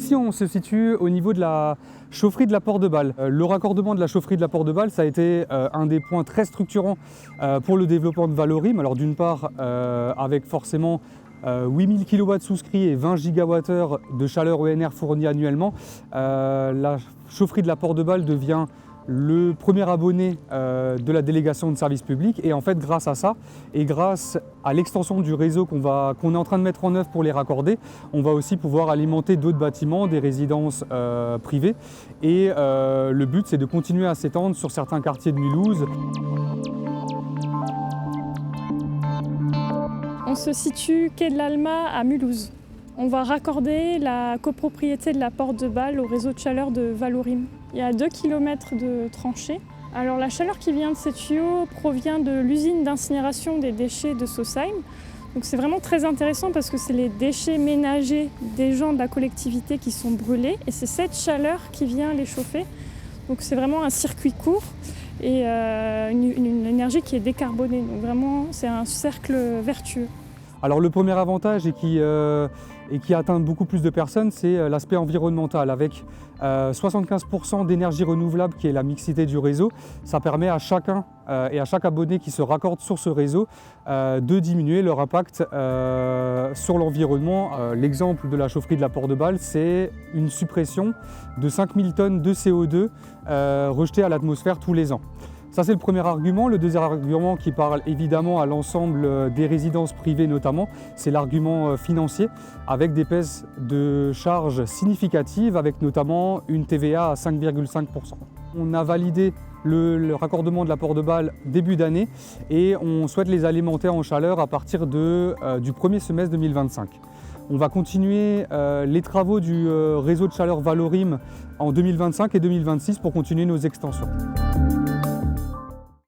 ici, on se situe au niveau de la chaufferie de la Port-de-Balles. Le raccordement de la chaufferie de la Port-de-Balles, ça a été un des points très structurants pour le développement de Valorim. Alors d'une part, avec forcément 8000 kW souscrits et 20 GWh de chaleur ENR fournie annuellement, la chaufferie de la Port-de-Balles devient le premier abonné de la délégation de service public. Et en fait, grâce à ça et grâce à l'extension du réseau qu'on est en train de mettre en œuvre pour les raccorder, on va aussi pouvoir alimenter d'autres bâtiments, des résidences privées. Et le but, c'est de continuer à s'étendre sur certains quartiers de Mulhouse. On se situe quai de l'Alma à Mulhouse. On va raccorder la copropriété de la Port-de-Balles au réseau de chaleur de Valorim. Il y a 2 km de tranchées. Alors la chaleur qui vient de ces tuyaux provient de l'usine d'incinération des déchets de Sausheim. Donc c'est vraiment très intéressant parce que c'est les déchets ménagers des gens de la collectivité qui sont brûlés et c'est cette chaleur qui vient les chauffer. Donc c'est vraiment un circuit court et une énergie qui est décarbonée. Donc vraiment c'est un cercle vertueux. Alors le premier avantage et qui atteint beaucoup plus de personnes, c'est l'aspect environnemental. Avec 75% d'énergie renouvelable qui est la mixité du réseau, ça permet à chacun et à chaque abonné qui se raccorde sur ce réseau de diminuer leur impact sur l'environnement. L'exemple de la chaufferie de la Port-de-Balles, c'est une suppression de 5000 tonnes de CO2 rejetées à l'atmosphère tous les ans. Ça, c'est le premier argument. Le deuxième argument qui parle évidemment à l'ensemble des résidences privées notamment, c'est l'argument financier avec des baisses de charges significatives avec notamment une TVA à 5,5%. On a validé le raccordement de la Port-de-Balles début d'année et on souhaite les alimenter en chaleur à partir du premier semestre 2025. On va continuer les travaux du réseau de chaleur Valorim en 2025 et 2026 pour continuer nos extensions.